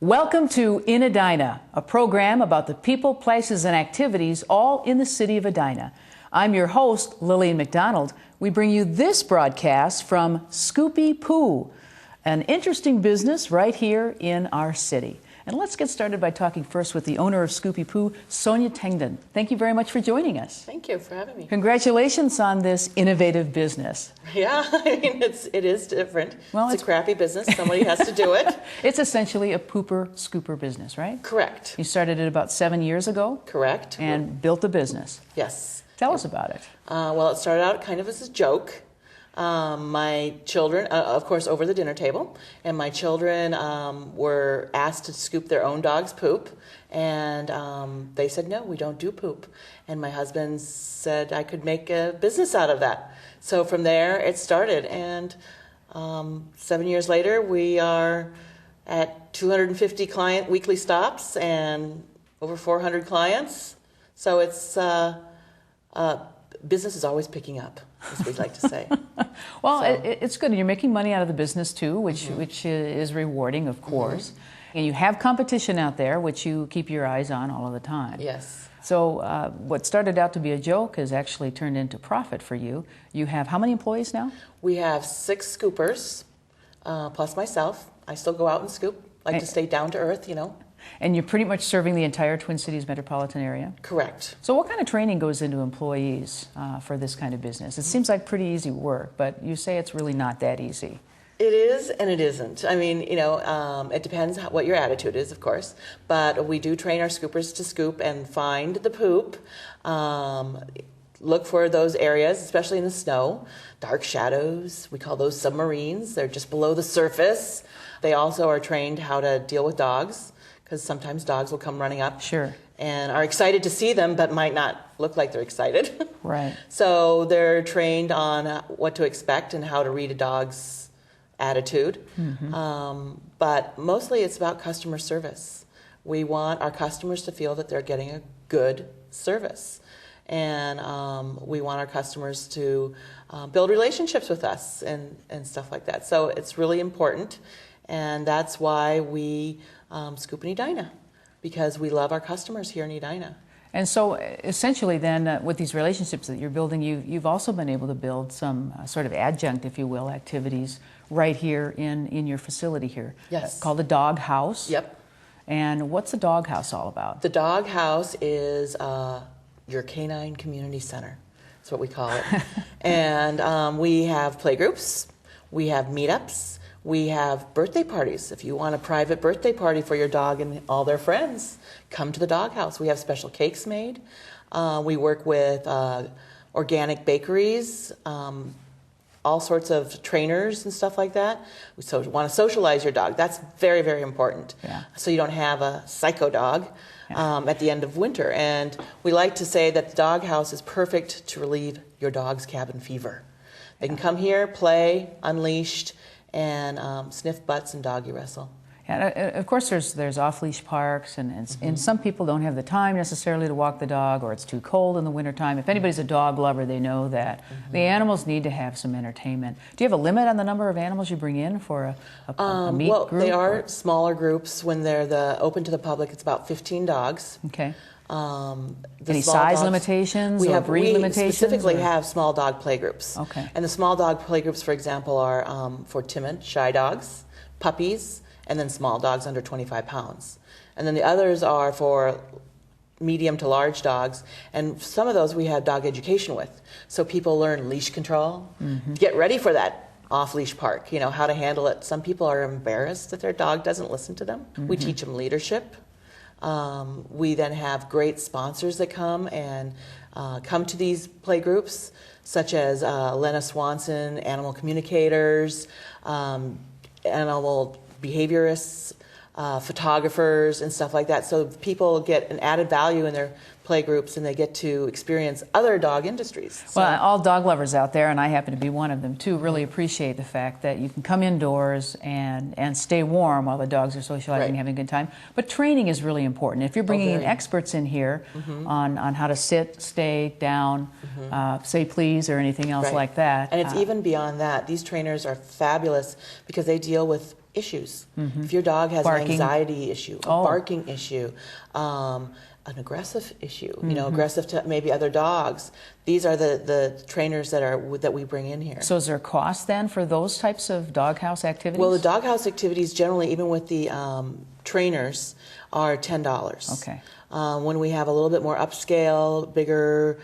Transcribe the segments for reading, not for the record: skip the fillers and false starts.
Welcome to In Edina, a program about the people, places, and activities all in the city of Edina. I'm your host, Lillian McDonald. We bring you this broadcast from Scoopy Poo, an interesting business right here in our city. And let's get started by talking first with the owner of Scoopy Poo, Sonia Tengden. Thank you very much for joining us. Thank you for having me. Congratulations on this innovative business. Yeah, I mean, it is different. Well, it's a crappy business. Somebody has to do it. It's essentially a pooper scooper business, right? Correct. You started it about 7 years ago? Correct. And built a business. Yes. Tell us about it. Well, it started out kind of as a joke. My children, of course, over the dinner table, and my children were asked to scoop their own dog's poop, and they said, no, we don't do poop. And my husband said I could make a business out of that. So from there, it started, and 7 years later, we are at 250 client weekly stops and over 400 clients. So it's business is always picking up, as we'd like to say. Well, it's good. You're making money out of the business too, which is rewarding, of course. And you have competition out there, which you keep your eyes on all of the time. Yes. So what started out to be a joke has actually turned into profit for you. You have how many employees now? We have 6 scoopers, plus myself. I still go out and scoop. Like to stay down to earth, you know. And you're pretty much serving the entire Twin Cities metropolitan area? Correct. So what kind of training goes into employees for this kind of business? It seems like pretty easy work, but you say it's really not that easy. It is and it isn't. I mean, you know, it depends what your attitude is, of course. But we do train our scoopers to scoop and find the poop. Look for those areas, especially in the snow. Dark shadows, we call those submarines. They're just below the surface. They also are trained how to deal with dogs, because sometimes dogs will come running up. Sure. And are excited to see them, but might not look like they're excited. Right. So they're trained on what to expect and how to read a dog's attitude. But mostly it's about customer service. We want our customers to feel that they're getting a good service. And we want our customers to build relationships with us and stuff like that. So it's really important. And that's why we scoop in Edina, because we love our customers here in Edina. And so essentially then with these relationships that you're building, you've also been able to build some sort of adjunct, if you will, activities right here in your facility here. Yes. Called the Dog House. Yep. And what's the Dog House all about? The Dog House is your canine community center. That's what we call it. And we have playgroups, we have meetups, we have birthday parties. If you want a private birthday party for your dog and all their friends, come to the Dog House. We have special cakes made. We work with organic bakeries, all sorts of trainers and stuff like that. So we want to socialize your dog. That's very, very important. Yeah. So you don't have a psycho dog at the end of winter. And we like to say that the Dog House is perfect to relieve your dog's cabin fever. They can come here, play, unleashed, and sniff butts and doggy wrestle. And of course there's off-leash parks, and some people don't have the time necessarily to walk the dog, or it's too cold in the wintertime. If anybody's a dog lover, they know that the animals need to have some entertainment. Do you have a limit on the number of animals you bring in for a meet well, group? They are smaller groups. When they're open to the public, it's about 15 dogs. Okay. Any size limitations or breed limitations? We specifically have small dog playgroups. Okay. And the small dog playgroups, for example, are for timid, shy dogs, puppies, and then small dogs under 25 pounds. And then the others are for medium to large dogs, and some of those we have dog education with. So people learn leash control, get ready for that off-leash park, you know, how to handle it. Some people are embarrassed that their dog doesn't listen to them. We teach them leadership. We then have great sponsors that come and come to these playgroups, such as Lena Swanson, animal communicators, animal behaviorists, photographers, and stuff like that. So people get an added value in their playgroups, and they get to experience other dog industries. So. Well, all dog lovers out there, and I happen to be one of them too, really appreciate the fact that you can come indoors and stay warm while the dogs are socializing and having a good time. But training is really important. If you're bringing in experts in here on how to sit, stay, down, say please, or anything else like that. And it's even beyond that. These trainers are fabulous because they deal with issues. If your dog has Barking. an anxiety issue, a barking issue, an aggressive issue, aggressive to maybe other dogs, these are the trainers that we bring in here. So is there a cost then for those types of doghouse activities? Well, the doghouse activities generally, even with the trainers, are $10. Okay. When we have a little bit more upscale, bigger,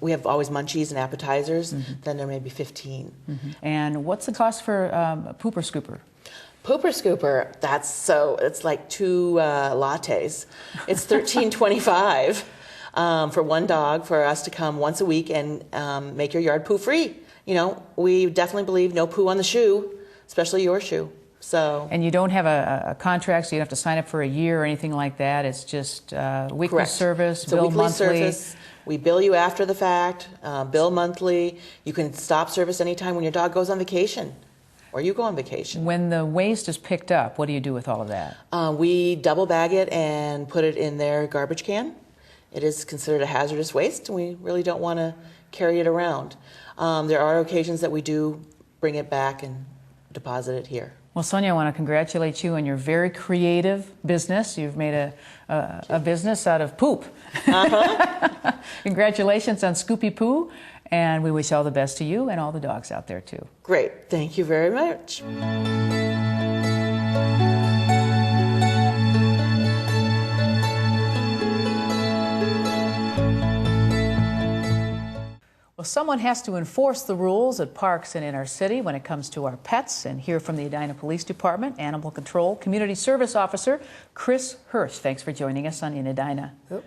we have always munchies and appetizers, then there may be 15. And what's the cost for pooper scooper? Pooper scooper, it's like 2 lattes. It's $13.25 for one dog for us to come once a week and make your yard poo free. We definitely believe no poo on the shoe, especially your shoe. So. And you don't have a contract, so you don't have to sign up for a year or anything like that. It's just weekly Correct. Service, it's bill a weekly monthly. Service. We bill you after the fact, bill monthly. You can stop service anytime when your dog goes on vacation or you go on vacation. When the waste is picked up, what do you do with all of that? We double bag it and put it in their garbage can. It is considered a hazardous waste, and we really don't want to carry it around. There are occasions that we do bring it back and deposit it here. Well, Sonia, I want to congratulate you on your very creative business. You've made a business out of poop. Congratulations on Scoopy Poo, and we wish all the best to you and all the dogs out there, too. Great. Thank you very much. Well, someone has to enforce the rules at parks and in our city when it comes to our pets. And hear from the Edina Police Department Animal Control Community Service Officer Chris Hirsch. Thanks for joining us on In Edina. Yep.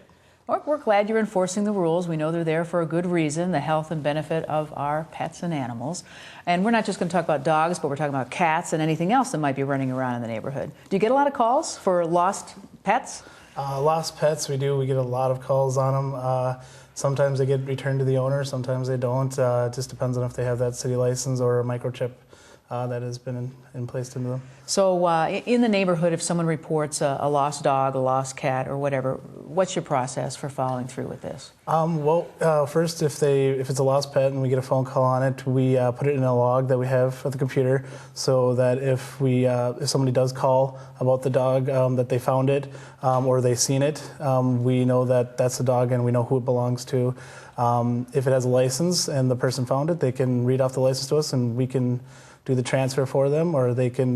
We're glad you're enforcing the rules. We know they're there for a good reason, the health and benefit of our pets and animals. And we're not just going to talk about dogs, but we're talking about cats and anything else that might be running around in the neighborhood. Do you get a lot of calls for lost pets? Lost pets, we do. We get a lot of calls on them. Sometimes they get returned to the owner, sometimes they don't. It just depends on if they have that city license or a microchip that has been placed into them. So in the neighborhood, if someone reports a lost dog, a lost cat, or whatever, what's your process for following through with this? First, if it's a lost pet and we get a phone call on it, we put it in a log that we have at the computer, so that if somebody does call about the dog, that they found it or they've seen it, we know that that's the dog and we know who it belongs to. If it has a license and the person found it, they can read off the license to us and we can do the transfer for them, or they can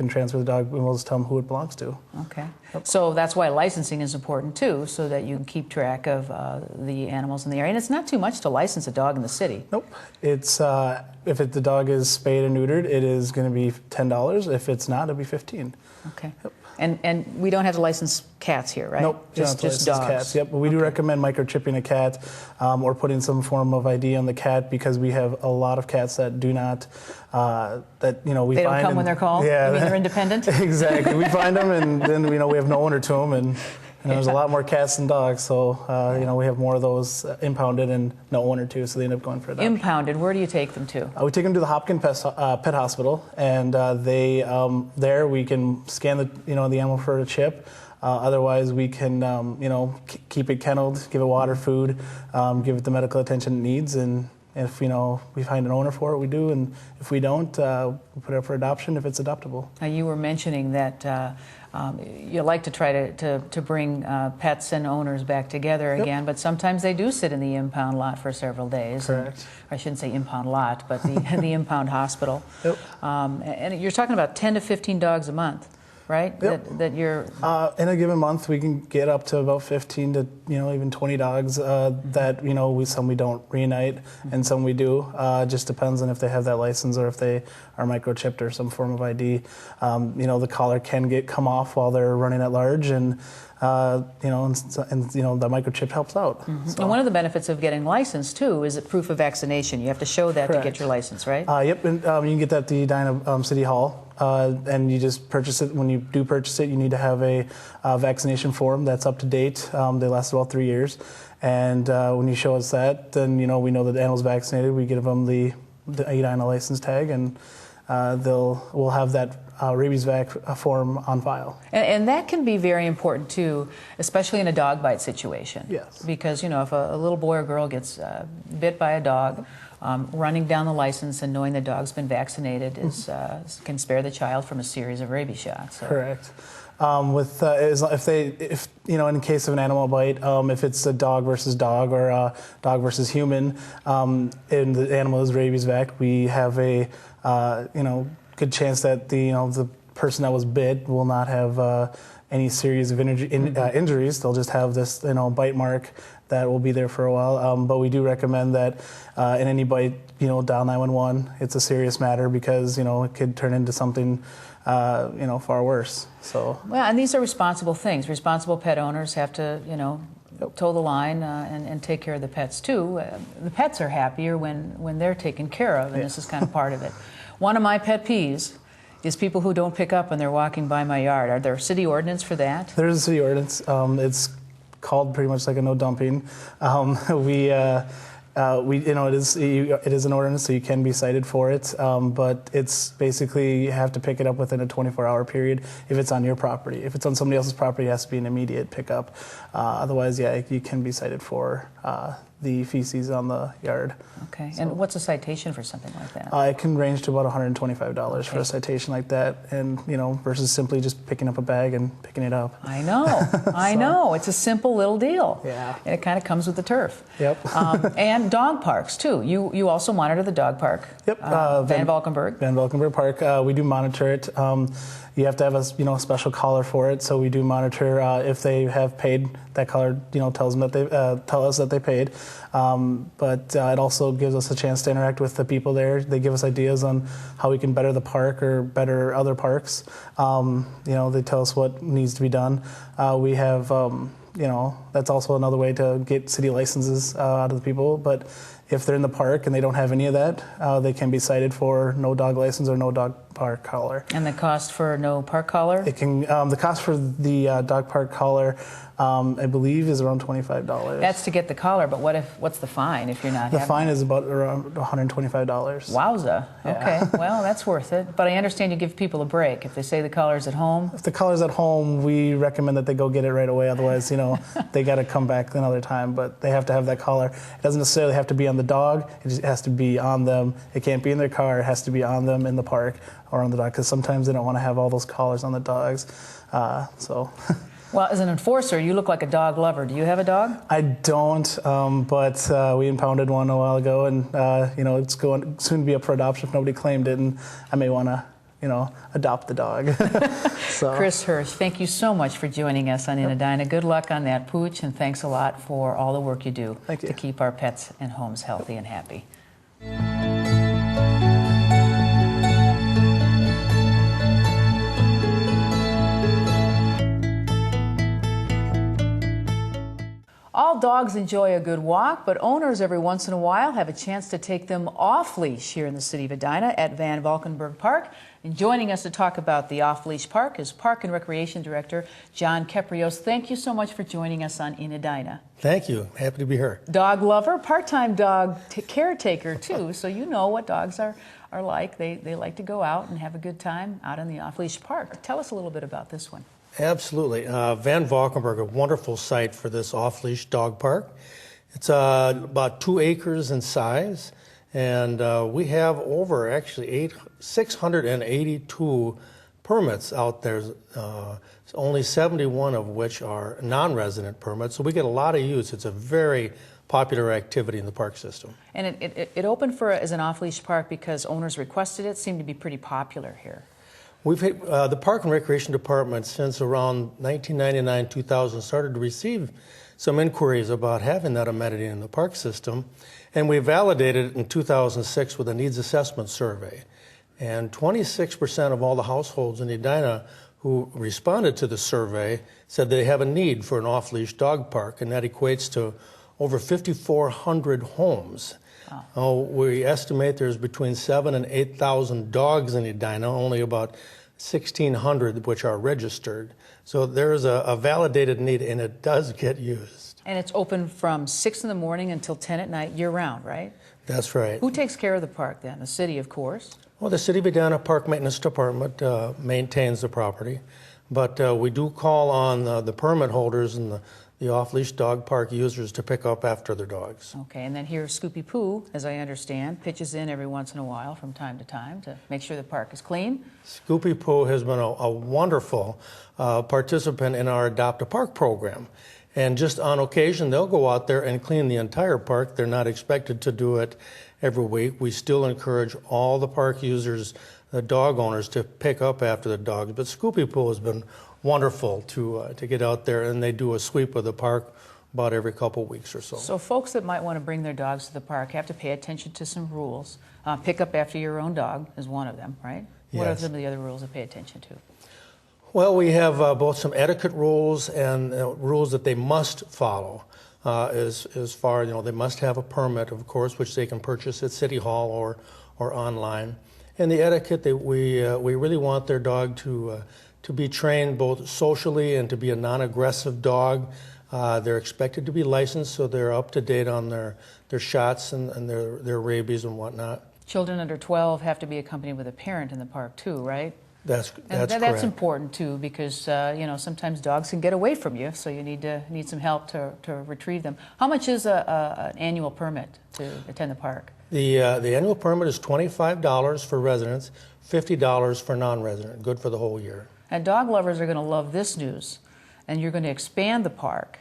transfer the dog and we'll just tell them who it belongs to. Okay. So that's why licensing is important too, so that you can keep track of the animals in the area. And it's not too much to license a dog in the city. Nope. It's the dog is spayed and neutered, it is going to be $10. If it's not, it'll be $15. Okay. Yep. And we don't have to license cats here, right? Nope, just dogs. Cats. Yep, but we do recommend microchipping a cat or putting some form of ID on the cat, because we have a lot of cats that do not They don't come when they're called. Yeah, you mean they're independent? Exactly. We find them and then we have no owner to them, and there's a lot more cats than dogs, so we have more of those impounded and no owner to, so they end up going for adoption. Impounded. Where do you take them to? We take them to the Hopkins Pet Hospital, and there we can scan the animal for a chip. Otherwise, we can keep it kenneled, give it water, food, give it the medical attention it needs, and if we find an owner for it, we do, and if we don't, we put it up for adoption if it's adoptable. Now, you were mentioning that you like to try to bring pets and owners back together again, but sometimes they do sit in the impound lot for several days. Correct. I shouldn't say impound lot, but the impound hospital. Yep. And you're talking about 10 to 15 dogs a month, right? Yep. That you're... In a given month, we can get up to about 15 to even 20 dogs that some we don't reunite and some we do. Just depends on if they have that license or if they are microchipped or some form of ID. The collar can come off while they're running at large, and the microchip helps out. Mm-hmm. So. And one of the benefits of getting licensed too is proof of vaccination. You have to show that Correct. to get your license, right? Yep, and you can get that at the Edina City Hall. And you just purchase it. When you do purchase it, you need to have a vaccination form that's up to date. They last about 3 years. And when you show us that, then we know that the animal's vaccinated. We give them the Edina license tag, and we'll have that rabies vac form on file. And that can be very important too, especially in a dog bite situation. Yes. Because if a little boy or girl gets bit by a dog, running down the license and knowing the dog's been vaccinated can spare the child from a series of rabies shots. So. Correct. If in case of an animal bite, if it's a dog versus dog or a dog versus human, and the animal is rabies vac, we have a good chance that the person that was bit will not have any series of injuries. They'll just have this bite mark that will be there for a while. But we do recommend that in any bite, dial 911. It's a serious matter because it could turn into something far worse. So well, and these are responsible things. Responsible pet owners have to toe the line and take care of the pets too. The pets are happier when they're taken care of, and this is kind of part of it. One of my pet peeves is people who don't pick up when they're walking by my yard. Are there city ordinance for that? There's a city ordinance. It's called pretty much like a no dumping. It is an ordinance, so you can be cited for it. But it's basically you have to pick it up within a 24-hour period if it's on your property. If it's on somebody else's property, it has to be an immediate pickup. Otherwise, you can be cited for the feces on the yard. Okay. So, and what's a citation for something like that? It can range to about $125 for a citation like that, and versus simply just picking up a bag and picking it up. I know. I know. It's a simple little deal. Yeah. And it kind of comes with the turf. Yep. And dog parks too. You also monitor the dog park. Yep. Van Valkenburg. Van Valkenburg Park. We do monitor it. You have to have a special collar for it, so we do monitor if they have paid. That collar tells them that they tell us that they paid. But it also gives us a chance to interact with the people there. They give us ideas on how we can better the park or better other parks. They tell us what needs to be done. We have that's also another way to get city licenses out of the people. But if they're in the park and they don't have any of that, they can be cited for no dog license or no dog park collar. And the cost for no park collar? It can the cost for the dog park collar, I believe, is around $25. That's to get the collar, but what's the fine if you're not? The fine is about around $125. Wowza. Yeah. Okay. Well, that's worth it. But I understand you give people a break if they say the collar's at home. If the collar's at home, we recommend that they go get it right away. Otherwise, they got to come back another time. But they have to have that collar. It doesn't necessarily have to be on the dog. It just has to be on them. It can't be in their car. It has to be on them in the park or on the dog, because sometimes they don't want to have all those collars on the dogs. Well, as an enforcer, you look like a dog lover. Do you have a dog? I don't, but we impounded one a while ago, and it's going soon to be up for adoption if nobody claimed it, and I may want to, adopt the dog. So. Chris Hirsch, thank you so much for joining us on Edina. Good luck on that pooch, and thanks a lot for all the work you do to keep our pets and homes healthy and happy. All dogs enjoy a good walk, but owners every once in a while have a chance to take them off-leash here in the city of Edina at Van Valkenburg Park. And joining us to talk about the Off-Leash Park is Park and Recreation Director John Keprios. Thank you so much for joining us on In Edina. Thank you. Happy to be here. Dog lover, part-time dog caretaker too, so you know what dogs are like. They like to go out and have a good time out in the Off-Leash Park. Tell us a little bit about this one. Absolutely. Van Valkenburg, a wonderful site for this off-leash dog park. It's about 2 acres in size, and we have over actually 682 permits out there, only 71 of which are non-resident permits, so we get a lot of use. It's a very popular activity in the park system. And it opened as an off-leash park because owners requested it. Seemed to be pretty popular here. We've had, the Park and Recreation Department since around 1999-2000 started to receive some inquiries about having that amenity in the park system, and we validated it in 2006 with a needs assessment survey. And 26% of all the households in Edina who responded to the survey said they have a need for an off-leash dog park, and that equates to over 5,400 homes. Wow. We estimate there's between 7,000 and 8,000 dogs in Edina, only about 1,600 which are registered. So there's a validated need, and it does get used. And it's open from 6 in the morning until 10 at night, year-round, right? That's right. Who takes care of the park then? The city, of course? Well, the City of Edina Park Maintenance Department maintains the property, but we do call on the permit holders and the off-leash dog park users to pick up after their dogs. Okay, and then here Scoopy Poo, as I understand, pitches in every once in a while from time to make sure the park is clean. Scoopy Poo has been a wonderful participant in our Adopt a Park program. And just on occasion, they'll go out there and clean the entire park. They're not expected to do it every week. We still encourage all the park users, the dog owners, to pick up after the dogs. But Scoopy Poo has been wonderful to get out there, and they do a sweep of the park about every couple weeks or so. So folks that might want to bring their dogs to the park have to pay attention to some rules. Pick up after your own dog is one of them, right? What are Yes. some of the other rules to pay attention to? Well, we have both some etiquette rules and rules that they must follow. As far, they must have a permit, of course, which they can purchase at City Hall or online. And the etiquette that we really want their dog to be trained both socially and to be a non-aggressive dog. They're expected to be licensed, so they're up to date on their shots and their rabies and whatnot. Children under 12 have to be accompanied with a parent in the park too, right? That's That's correct. important too, because sometimes dogs can get away from you, so you need some help to retrieve them. How much is an annual permit to attend the park? The annual permit is $25 for residents, $50 for non-resident. Good for the whole year. And dog lovers are going to love this news, and you're going to expand the park,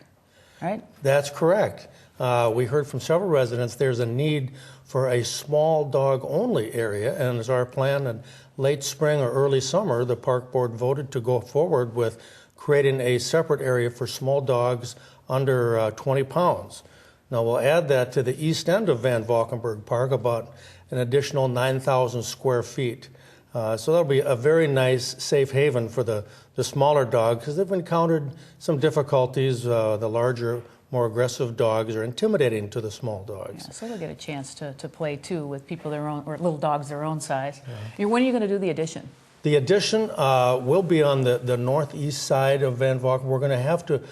right? That's correct. We heard from several residents there's a need for a small dog-only area, and it's our plan that late spring or early summer, the park board voted to go forward with creating a separate area for small dogs under 20 pounds. Now, we'll add that to the east end of Van Valkenburg Park, about an additional 9,000 square feet. So that'll be a very nice safe haven for the smaller dogs, because they've encountered some difficulties. The larger, more aggressive dogs are intimidating to the small dogs. Yeah, so they'll get a chance to play too with people their own, or little dogs their own size. Yeah. When are you going to do the addition? The addition will be on the northeast side of Van Valken. We're going to have to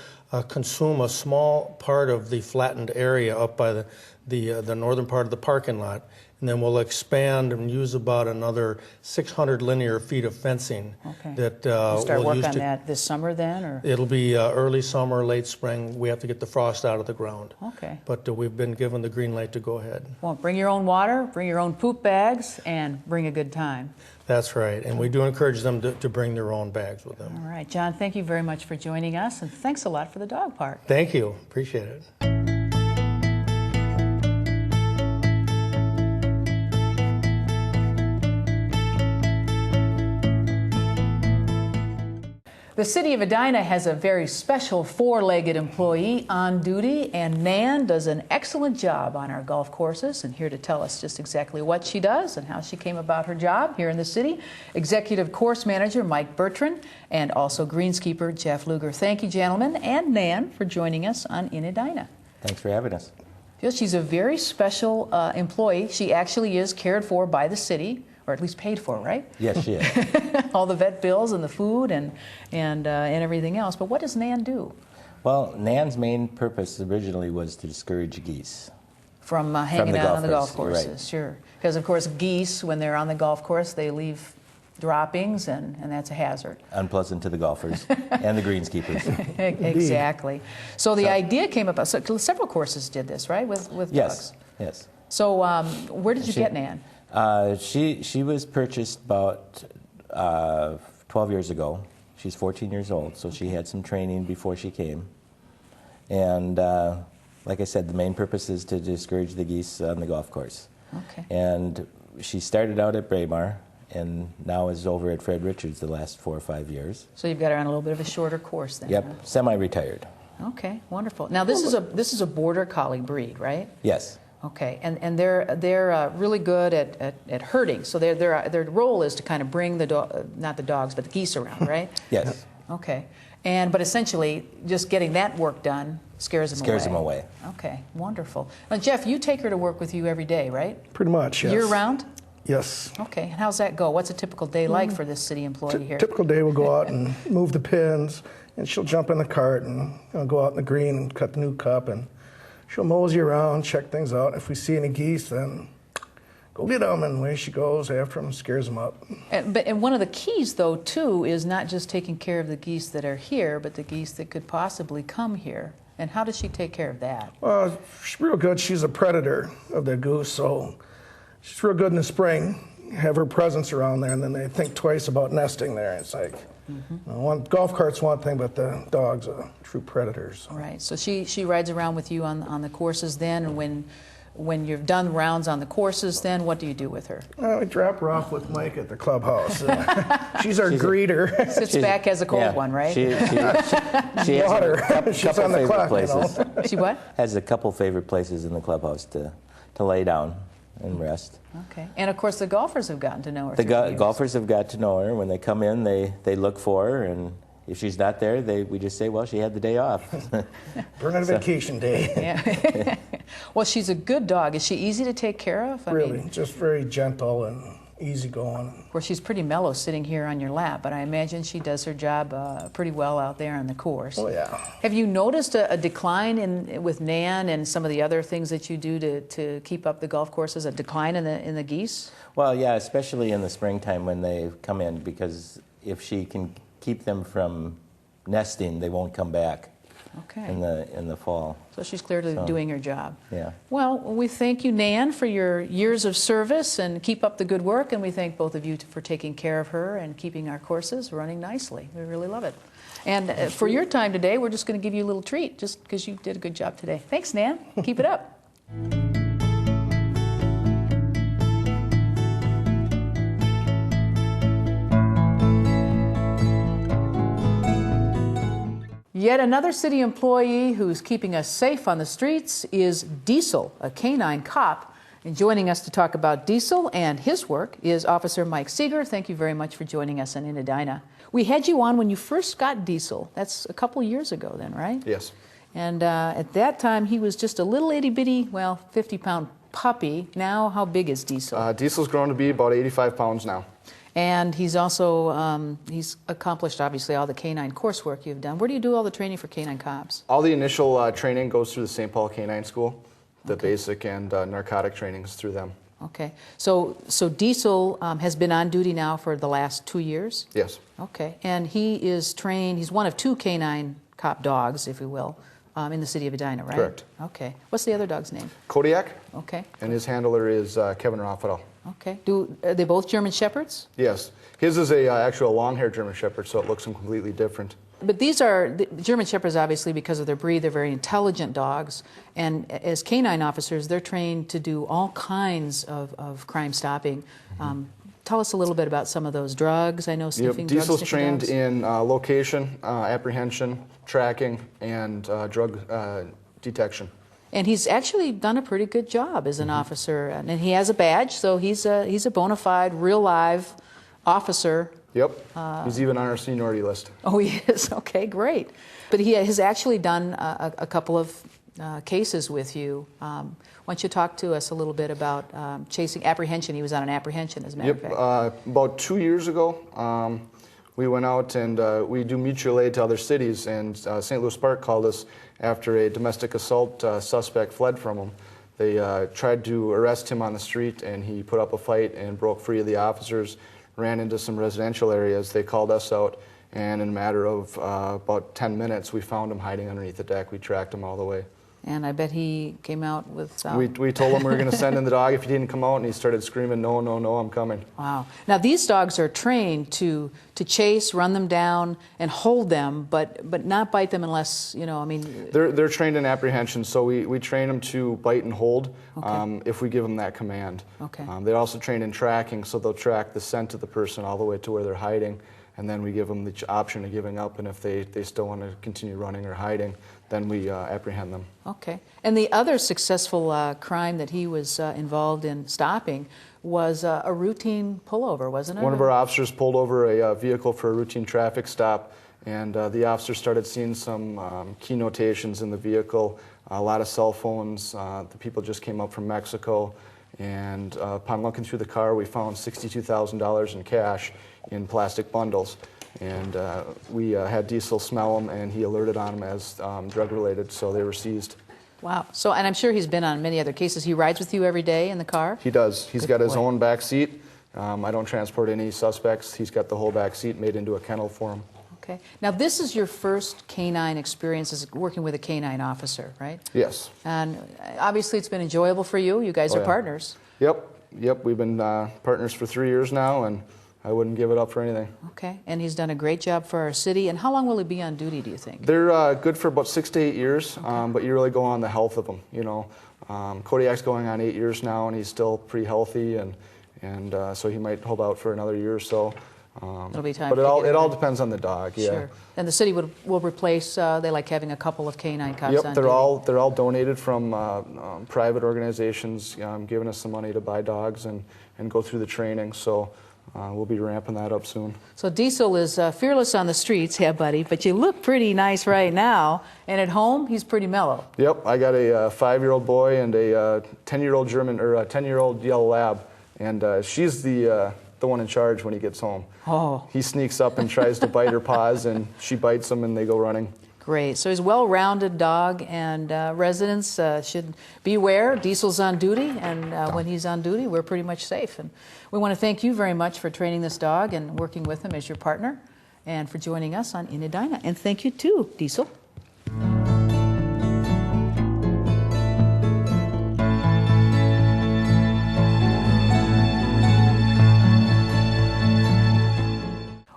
consume a small part of the flattened area up by the northern part of the parking lot. And then we'll expand and use about another 600 linear feet of fencing. Okay. That You start we'll work use on to, that this summer then, or? It'll be early summer, late spring. We have to get the frost out of the ground. Okay. But we've been given the green light to go ahead. Well, bring your own water, bring your own poop bags, and bring a good time. That's right. And we do encourage them to bring their own bags with them. All right, John, thank you very much for joining us, and thanks a lot for the dog park. Thank you. Appreciate it. The City of Edina has a very special four-legged employee on duty, and Nan does an excellent job on our golf courses. And here to tell us just exactly what she does and how she came about her job here in the city, Executive Course Manager Mike Bertrand and also greenskeeper Jeff Luger. Thank you, gentlemen, and Nan for joining us on In Edina. Thanks for having us. She's a very special employee. She actually is cared for by the city, or at least paid for, right? Yes, she is. All the vet bills and the food and everything else. But what does Nan do? Well, Nan's main purpose originally was to discourage geese. From hanging the out on the golf golfers, courses, right. sure. Because, of course, geese, when they're on the golf course, they leave droppings, and that's a hazard. Unpleasant to the golfers and the greenskeepers. Exactly. So the idea came about, so several courses did this, right, with Yes, dogs? yes. So where did you get Nan? She was purchased about 12 years ago. She's 14 years old, so she had some training before she came. And like I said, the main purpose is to discourage the geese on the golf course. Okay. And she started out at Braemar and now is over at Fred Richards the last 4 or 5 years. So you've got her on a little bit of a shorter course then. Yep, Huh? semi-retired. Okay, wonderful. Now this is a border collie breed, right? Yes. Okay, and they're really good at herding. So their role is to kind of bring not the dogs, but the geese around, right? Yes. Okay, but essentially just getting that work done scares them away. Scares them away. Okay, wonderful. Now Jeff, you take her to work with you every day, right? Pretty much, yes. Year round? Yes. Okay, and how's that go? What's a typical day like for this city employee here? Typical day, we'll go out and move the pins, and she'll jump in the cart and go out in the green and cut the new cup, and she'll mosey around, check things out. If we see any geese, then go get them, and away she goes after them, scares them up. And one of the keys, though, too, is not just taking care of the geese that are here, but the geese that could possibly come here And how does she take care of that? She's real good. She's a predator of the goose, so she's real good in the spring. Have her presence around there, and then they think twice about nesting there. It's like, golf cart's one thing, but the dog's a true predator. So. Right. So she rides around with you on the courses then, and when you've done rounds on the courses, then what do you do with her? We drop her off with Mike at the clubhouse. She's our greeter. Sits back, has a cold one, right? She has Water. a couple She's on the favorite clock, places. She what? Has a couple favorite places in the clubhouse to lay down and rest. Okay. And of course the golfers have gotten to know her. The through the years. golfers have got to know her. When they come in, they look for her, and if she's not there, we just say, well, she had the day off. Burn on vacation day. Yeah. Well, she's a good dog. Is she easy to take care of? I Really, mean, just very gentle and easygoing. of course, she's pretty mellow sitting here on your lap, but I imagine she does her job pretty well out there on the course. Oh, yeah. Have you noticed a decline with Nan and some of the other things that you do to keep up the golf courses, a decline in the geese? Well, yeah, especially in the springtime when they come in, because if she can keep them from nesting, they won't come back. Okay. In the fall. So she's clearly doing her job. Yeah. Well, we thank you, Nan, for your years of service, and keep up the good work, and we thank both of you for taking care of her and keeping our courses running nicely. We really love it. And for your time today, we're just going to give you a little treat, just because you did a good job today. Thanks, Nan. Keep it up. Yet another city employee who's keeping us safe on the streets is Diesel, a canine cop. And joining us to talk about Diesel and his work is Officer Mike Seeger. Thank you very much for joining us in Edina. We had you on when you first got Diesel. That's a couple years ago then, right? Yes. And at that time, he was just a little itty-bitty, 50-pound puppy. Now, how big is Diesel? Diesel's grown to be about 85 pounds now. And he's also, he's accomplished, obviously, all the canine coursework you've done. Where do you do all the training for canine cops? All the initial training goes through the St. Paul Canine School. The basic and narcotic training is through them. Okay. So Diesel has been on duty now for the last 2 years? Yes. Okay. And he is trained, he's one of 2 canine cop dogs, if you will, in the city of Edina, right? Correct. Okay. What's the other dog's name? Kodiak. Okay. And his handler is Kevin Raffadal. Okay. Are they both German Shepherds? Yes. His is a actual long-haired German Shepherd, so it looks completely different. But these are, the German Shepherds, obviously, because of their breed, they're very intelligent dogs. And as canine officers, they're trained to do all kinds of crime stopping. Tell us a little bit about some of those drugs. I know sniffing drugs. Diesel's trained in location, apprehension, tracking, and drug detection. And he's actually done a pretty good job as an officer. And he has a badge, so he's a bona fide, real live officer. Yep. He's even on our seniority list. Oh, he is? Okay, great. But he has actually done a couple of cases with you. Why don't you talk to us a little bit about chasing apprehension? He was on an apprehension, as a matter of fact. About 2 years ago, we went out and we do mutual aid to other cities, and St. Louis Park called us after a domestic assault suspect fled from them. They tried to arrest him on the street, and he put up a fight and broke free of the officers, ran into some residential areas. They called us out, and in a matter of about 10 minutes, we found him hiding underneath the deck. We tracked him all the way. And I bet he came out with... We told him we were going to send in the dog if he didn't come out, and he started screaming, "No, no, no, I'm coming." Wow. Now, these dogs are trained to chase, run them down, and hold them, but not bite them unless, I mean... They're trained in apprehension, so we train them to bite and hold if we give them that command. Okay. They're also trained in tracking, so they'll track the scent of the person all the way to where they're hiding, and then we give them the option of giving up, and if they still want to continue running or hiding, then we apprehend them. Okay. And the other successful crime that he was involved in stopping was a routine pullover, wasn't it? One of our officers pulled over a vehicle for a routine traffic stop, and the officer started seeing some key notations in the vehicle, a lot of cell phones. The people just came up from Mexico, and upon looking through the car, we found $62,000 in cash in plastic bundles. And we had Diesel smell them, and he alerted on them as drug-related, so they were seized. Wow. So, and I'm sure he's been on many other cases. He rides with you every day in the car? He does. He's got his boy. own back seat. I don't transport any suspects. He's got the whole back seat made into a kennel for him. Okay. Now, this is your first canine experience as working with a canine officer, right? Yes. And obviously, it's been enjoyable for you. You guys Oh, are yeah. partners. Yep. We've been partners for 3 years now, and I wouldn't give it up for anything. Okay. And he's done a great job for our city. And how long will he be on duty, do you think? They're good for about 6 to 8 years, but you really go on the health of them. You know, Kodiak's going on 8 years now, and he's still pretty healthy, and so he might hold out for another year or so. It'll be time. But to it all get depends on the dog. Yeah. Sure. And the city will replace. They like having a couple of canine cops Yep, on they're duty. they're all donated from private organizations, giving us some money to buy dogs and go through the training. So we'll be ramping that up soon. So Diesel is fearless on the streets, yeah, buddy. But you look pretty nice right now, and at home he's pretty mellow. Yep, I got a 5-year-old boy and a 10-year-old German or a 10-year-old yellow lab, and she's the one in charge when he gets home. Oh, He sneaks up and tries to bite her paws, and she bites him, and they go running. great. So he's a well-rounded dog, and residents should beware. Diesel's on duty, and when he's on duty, we're pretty much safe. And we want to thank you very much for training this dog and working with him as your partner, and for joining us on In Edina. And thank you too, Diesel.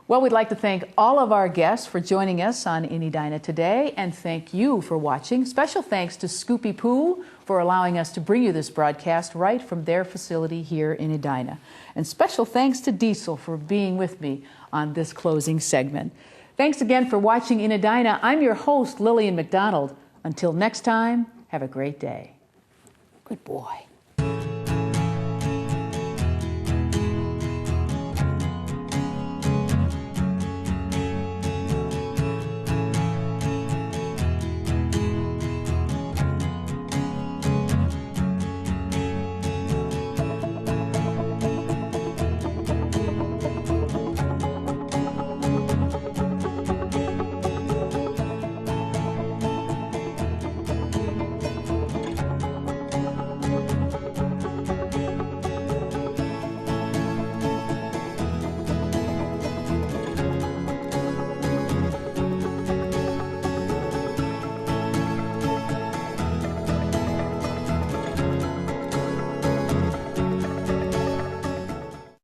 Well, we'd like to thank all of our guests for joining us on In Edina today, and thank you for watching. Special thanks to Scoopy Poo for allowing us to bring you this broadcast right from their facility here in Edina. And special thanks to Diesel for being with me on this closing segment. Thanks again for watching In Edina. I'm your host, Lillian McDonald. Until next time, have a great day. Good boy.